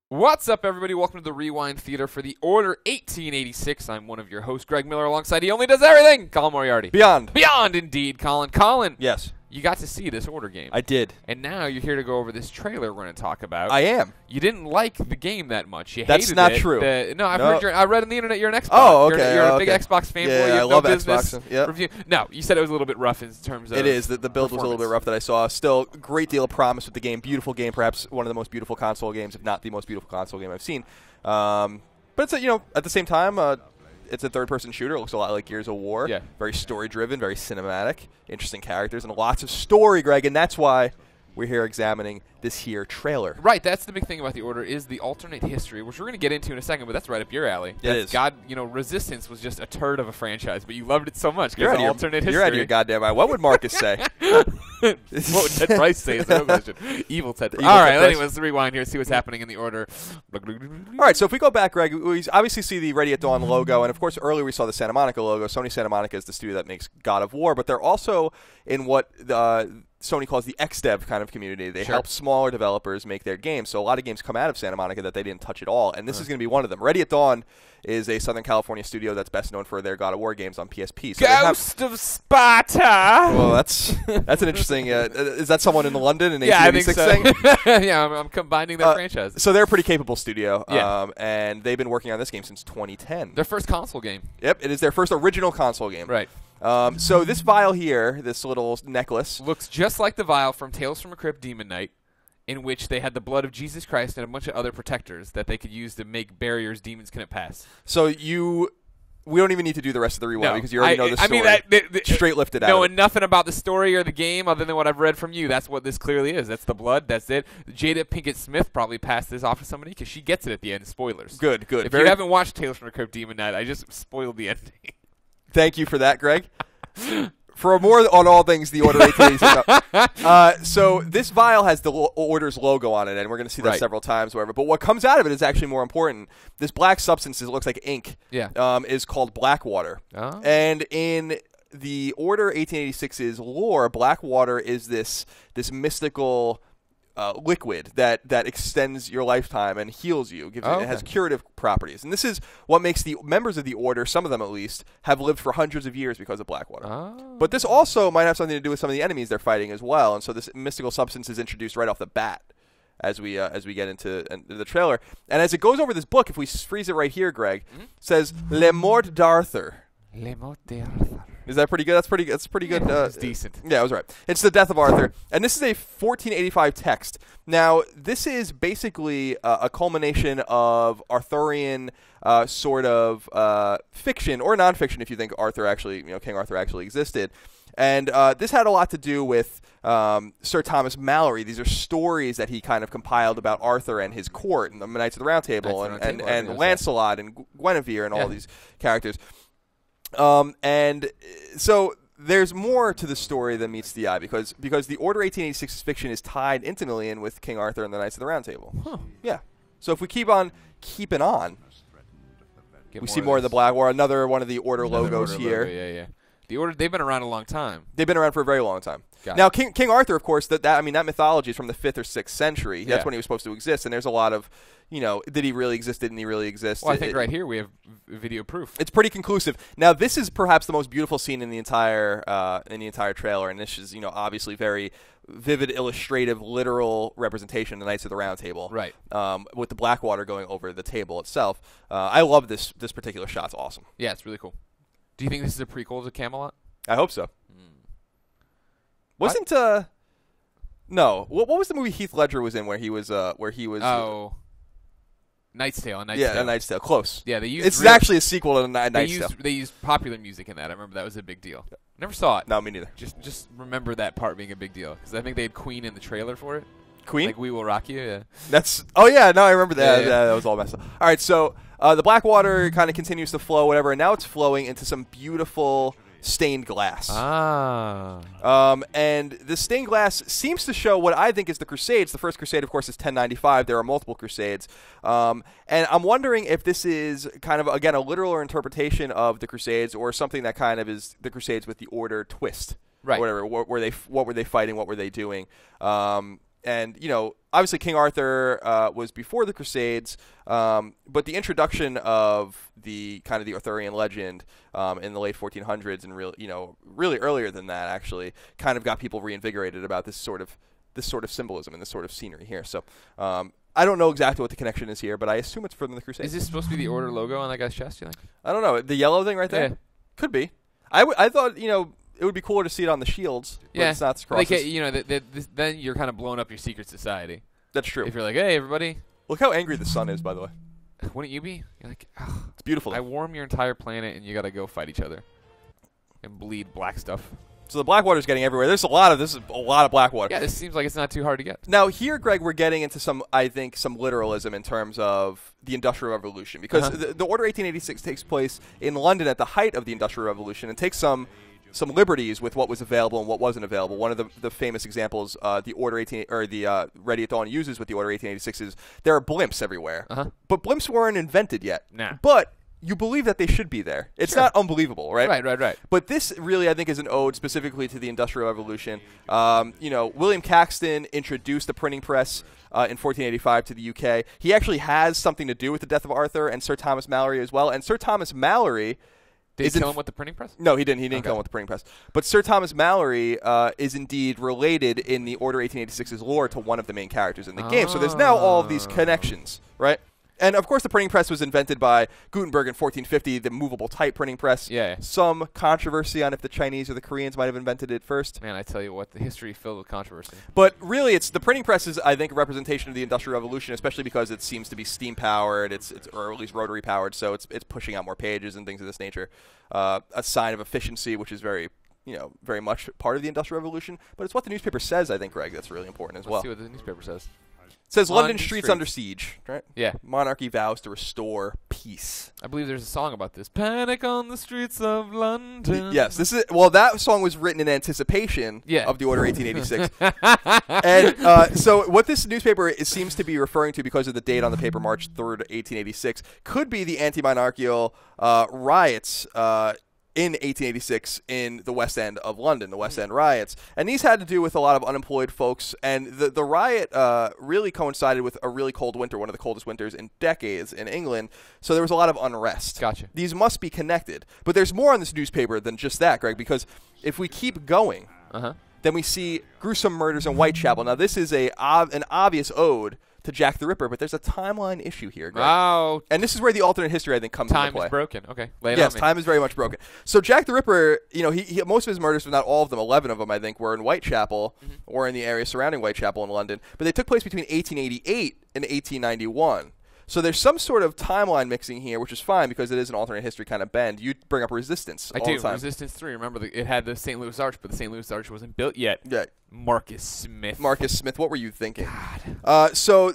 What's up, everybody? Welcome to the Rewind Theater for the Order 1886. I'm one of your hosts, Greg Miller, alongside He Only Does Everything, Colin Moriarty. Beyond. Beyond, indeed, Colin. Colin. Yes. You got to see this Order game. I did. And now you're here to go over this trailer we're going to talk about. I am. You didn't like the game that much. You That's hated not it. true. I read on the internet you're an Xbox. Oh, okay. You're a big Xbox fanboy. Yeah, you have I love business Xbox. Yep. review. No, you said it was a little bit rough in terms of It is. The build was a little bit rough that I saw. Still, great deal of promise with the game. Beautiful game. Perhaps one of the most beautiful console games, if not the most beautiful console game I've seen. But it's at the same time, it's a third-person shooter. It looks a lot like Gears of War. Yeah. Very story-driven, very cinematic, interesting characters, and lots of story, Greg. And that's why we're here examining this here trailer. Right, that's the big thing about the Order is the alternate history, which we're going to get into in a second, but that's right up your alley. It is. God, Resistance was just a turd of a franchise, but you loved it so much. You're out of your goddamn mind. What would Marcus say? What would Ted Price say is the real question. Evil Ted Price. Evil All right, Ted Price. anyways, let's rewind here, see what's happening in the Order. All right, so if we go back, Greg, we obviously see the Ready at Dawn logo, and of course earlier we saw the Santa Monica logo. Sony Santa Monica is the studio that makes God of War, but they're also in what Sony calls the XDev kind of community. They help smaller developers make their games. So a lot of games come out of Santa Monica that they didn't touch at all, and this is going to be one of them. Ready at Dawn is a Southern California studio that's best known for their God of War games on PSP. So Ghost of Sparta! Well, that's an interesting... is that someone in London in 1886 thing? Yeah, I'm combining their franchises. So they're a pretty capable studio, Yeah. and they've been working on this game since 2010. Their first console game. Yep, it is their first original console game. Right. So this vial here, this little necklace... looks just like the vial from Tales from a Crypt Demon Knight, in which they had the blood of Jesus Christ and a bunch of other protectors that they could use to make barriers demons couldn't pass. So we don't even need to do the rest of the rewind because you already know the story. I mean, straight lifted out. Knowing nothing about the story or the game other than what I've read from you, that's what this clearly is. That's the blood. That's it. Jada Pinkett Smith probably passed this off to somebody because she gets it at the end. Spoilers. Good. If you haven't watched Tales from a Crypt Demon Knight, I just spoiled the ending. Thank you for that, Greg. For more on all things, the Order 1886. So this vial has the Order's logo on it, and we're going to see that several times, whatever. But what comes out of it is actually more important. This black substance, it looks like ink, is called black water. Oh. And in the Order 1886's lore, black water is this mystical liquid that extends your lifetime and heals you. It has curative properties. And this is what makes the members of the Order, some of them at least, have lived for hundreds of years because of black water. Oh. But this also might have something to do with some of the enemies they're fighting as well. And so this mystical substance is introduced right off the bat as we get into the trailer. And as it goes over this book, if we freeze it right here, Greg, it says Le Mort d'Arthur. Le Mort d'Arthur. Is that pretty good? That's pretty good. It's decent. Yeah, I was right. It's the death of Arthur. And this is a 1485 text. Now, this is basically a culmination of Arthurian sort of fiction or nonfiction if you think King Arthur actually existed. And this had a lot to do with Sir Thomas Malory. These are stories that he kind of compiled about Arthur and his court and the Knights of the Round Table and Lancelot and Guinevere and all these characters. And so there's more to the story than meets the eye because the Order 1886 fiction is tied intimately in with King Arthur and the Knights of the Round Table. Huh. Yeah. So if we keep on keeping on, we see more of the Black War. Another one of the Order logos here. Yeah. The Order, they've been around a long time. They've been around for a very long time. Now, King Arthur, of course, that mythology is from the 5th or 6th century. That's when he was supposed to exist, and there's a lot of, did he really exist? Didn't he really exist? Well, I think right here we have video proof. It's pretty conclusive. Now, this is perhaps the most beautiful scene in the entire trailer, and this is, obviously very vivid, illustrative, literal representation of the Knights of the Round Table. Right. With the black water going over the table itself. I love this particular shot. It's awesome. Yeah, it's really cool. Do you think this is a prequel to Camelot? I hope so. Wasn't no? What was the movie Heath Ledger was in where he was Knight's Tale. A Knight's Tale. Close. Yeah, they used. It's actually a sequel to Knight's Tale. They used popular music in that. I remember that was a big deal. Never saw it. No, me neither. Just remember that part being a big deal because I think they had Queen in the trailer for it. Queen? Like We Will Rock You. Yeah. That's. Oh yeah, no, I remember that. Yeah. That was all messed up. All right, so the black water kind of continues to flow, whatever, and now it's flowing into some beautiful stained glass. And the stained glass seems to show what I think is the Crusades. The first Crusade, of course, is 1095. There are multiple Crusades. And I'm wondering if this is kind of, again, a literal interpretation of the Crusades or something that kind of is the Crusades with the Order twist. Right. Whatever. What were they fighting? What were they doing? and obviously King Arthur was before the Crusades, but the introduction of the kind of the Arthurian legend in the late 1400s and really earlier than that actually kind of got people reinvigorated about this sort of symbolism and this sort of scenery here. So I don't know exactly what the connection is here, but I assume it's from the Crusades. Is this supposed to be the Order logo on that guy's chest, you think? I don't know. The yellow thing right there? Yeah. Could be. I thought, it would be cooler to see it on the shields. But Yeah. it's not the crosses. Then you're kind of blowing up your secret society. That's true. If you're like, hey, everybody. Look how angry the sun is, by the way. Wouldn't you be? You're like, oh, It's beautiful. I warm your entire planet, and you got to go fight each other and bleed black stuff. So the Blackwater's getting everywhere. This is a lot of Blackwater. Yeah, this seems like it's not too hard to get. Now here, Greg, we're getting into some literalism in terms of the Industrial Revolution, because the Order 1886 takes place in London at the height of the Industrial Revolution and takes some liberties with what was available and what wasn't available. One of the famous examples the Ready at Dawn uses with the Order 1886 is there are blimps everywhere, but blimps weren't invented yet. Nah. But you believe that they should be there. It's not unbelievable, right? Right. But this really, I think, is an ode specifically to the Industrial Revolution. William Caxton introduced the printing press in 1485 to the UK. He actually has something to do with the death of Arthur and Sir Thomas Malory as well. And Sir Thomas Malory... Did he kill him with the printing press? No, he didn't. He didn't kill him with the printing press. But Sir Thomas Malory is indeed related in the Order 1886's lore to one of the main characters in the game. So there's now all of these connections, right? And, of course, the printing press was invented by Gutenberg in 1450, the movable type printing press. Yeah. Some controversy on if the Chinese or the Koreans might have invented it first. Man, I tell you what, the history filled with controversy. But really, it's the printing press is, I think, a representation of the Industrial Revolution, especially because it seems to be steam-powered, or at least rotary-powered, so it's pushing out more pages and things of this nature. A sign of efficiency, which is very much part of the Industrial Revolution. But it's what the newspaper says, I think, Greg, that's really important as well. Let's see what the newspaper says. It says London streets under siege, right? Yeah. Monarchy vows to restore peace. I believe there's a song about this. Panic on the streets of London. Yes, that song was written in anticipation of the Order 1886. And so what this newspaper seems to be referring to, because of the date on the paper, March 3rd, 1886, could be the anti-monarchical riots in 1886 in the West End of London, the West End riots. And these had to do with a lot of unemployed folks. And the riot really coincided with a really cold winter, one of the coldest winters in decades in England. So there was a lot of unrest. Gotcha. These must be connected. But there's more on this newspaper than just that, Greg, because if we keep going, then we see gruesome murders in Whitechapel. Now, this is an obvious ode to Jack the Ripper, but there's a timeline issue here, Greg. Wow. And this is where the alternate history, I think, comes into play. Time is broken. Okay. Lay it Yes, on me. time is very much broken. So Jack the Ripper, he most of his murders, but not all of them, 11 of them, I think, were in Whitechapel or in the area surrounding Whitechapel in London. But they took place between 1888 and 1891. So there's some sort of timeline mixing here, which is fine because it is an alternate history kind of bend. You bring up Resistance all the time. Resistance 3. Remember, it had the St. Louis Arch, but the St. Louis Arch wasn't built yet. Yeah. Marcus Smith, what what were you thinking? So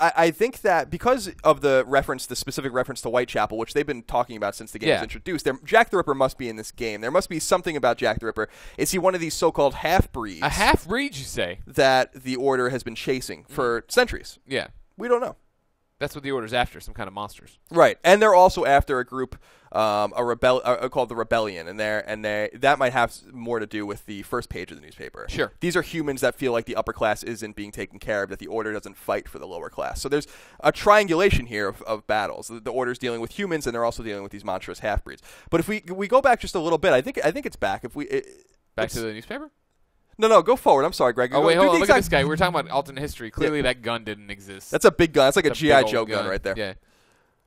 I think that because of the specific reference to Whitechapel, which they've been talking about since the game was introduced, Jack the Ripper must be in this game. There must be something about Jack the Ripper. Is he one of these so-called half-breeds? A half-breed, you say? That the Order has been chasing for centuries. Yeah. We don't know. That's what the Order's after, some kind of monsters. Right, and they're also after a group, called the Rebellion, and that might have more to do with the first page of the newspaper. Sure. These are humans that feel like the upper class isn't being taken care of, that the Order doesn't fight for the lower class. So there's a triangulation here of battles. The Order's dealing with humans, and they're also dealing with these monstrous half-breeds. But if we go back just a little bit, I think it's back. Back to the newspaper? No, go forward. I'm sorry, Greg. Oh, wait, hold on. Look at this guy. We were talking about alternate history. Clearly, that gun didn't exist. That's a big gun. That's like a G.I. Joe gun right there. Yeah.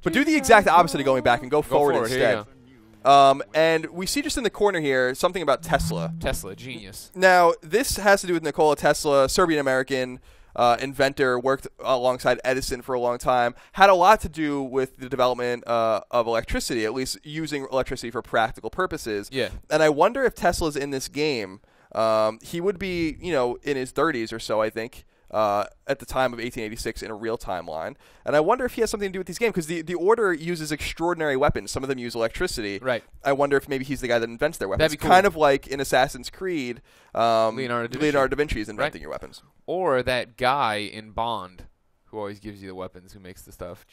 But do the exact opposite of going back and go forward instead. Here you go. And we see just in the corner here something about Tesla. Tesla, genius. Now, this has to do with Nikola Tesla, Serbian-American inventor, worked alongside Edison for a long time, had a lot to do with the development of electricity, at least using electricity for practical purposes. Yeah. And I wonder if Tesla's in this game. He would be, in his 30s or so, I think, at the time of 1886 in a real timeline. And I wonder if he has something to do with these games, because the Order uses extraordinary weapons. Some of them use electricity. Right. I wonder if maybe he's the guy that invents their weapons. That'd be cool. Kind of like in Assassin's Creed, Leonardo da Vinci is inventing your weapons. Or that guy in Bond who always gives you the weapons, who makes the stuff.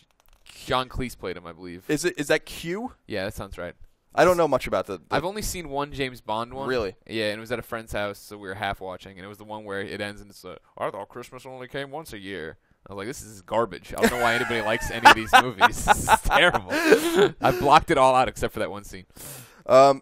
John Cleese played him, I believe. Is that Q? Yeah, that sounds right. I don't know much about the I've only seen one James Bond one. Really? Yeah, and it was at a friend's house, so we were half watching, and it was the one where it ends and it's I thought Christmas only came once a year. I was like, this is garbage. I don't know why anybody likes any of these movies. This is terrible. I blocked it all out except for that one scene.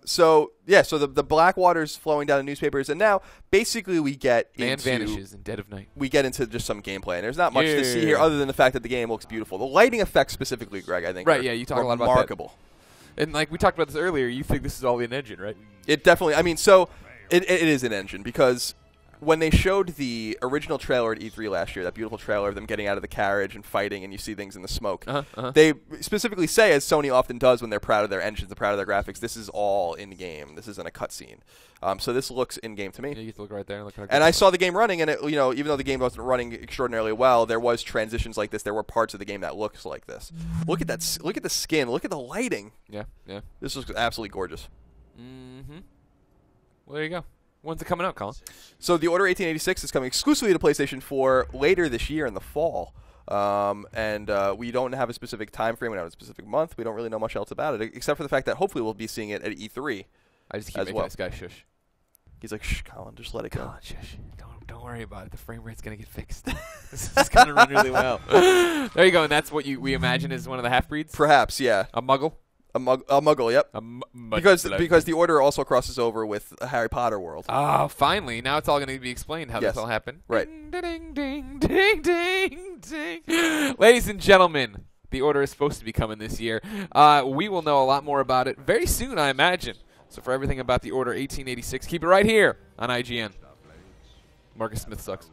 So the black water's flowing down the newspapers, and now basically we get Man vanishes in dead of night. We get into just some gameplay, and there's not much to see here other than the fact that the game looks beautiful. The lighting effects specifically, Greg, I think, right? Yeah, you talk a lot about that. Remarkable. And like we talked about this earlier, you think this is all in engine, right? It definitely. I mean, so it is an engine because when they showed the original trailer at E3 last year, that beautiful trailer of them getting out of the carriage and fighting, and you see things in the smoke, they specifically say, as Sony often does when they're proud of their engines, they're proud of their graphics, this is all in-game. This isn't a cutscene. So this looks in-game to me. Yeah, you get to look right there. And I saw the game running, and it, even though the game wasn't running extraordinarily well, there was transitions like this. There were parts of the game that looks like this. Look at that. Look at the skin. Look at the lighting. Yeah, yeah. This looks absolutely gorgeous. Mm-hmm. Well, there you go. When's it coming out, Colin? So the Order 1886 is coming exclusively to PlayStation 4 later this year in the fall. We don't have a specific time frame. We don't have a specific month. We don't really know much else about it, except for the fact that hopefully we'll be seeing it at E3. I just keep making this guy shush. He's like, shh, Colin, just let it go. Colin, shush. Don't worry about it. The frame rate's going to get fixed. This is going to run really well. There you go. And that's what we imagine is one of the half-breeds? Perhaps, yeah. A muggle? A muggle, yep. Because the Order also crosses over with a Harry Potter world. Oh, finally. Now it's all going to be explained how this all happened. Right. Ding, ding, ding, ding, ding. Ladies and gentlemen, the Order is supposed to be coming this year. We will know a lot more about it very soon, I imagine. So for everything about the Order 1886, keep it right here on IGN. Marcus Smith sucks.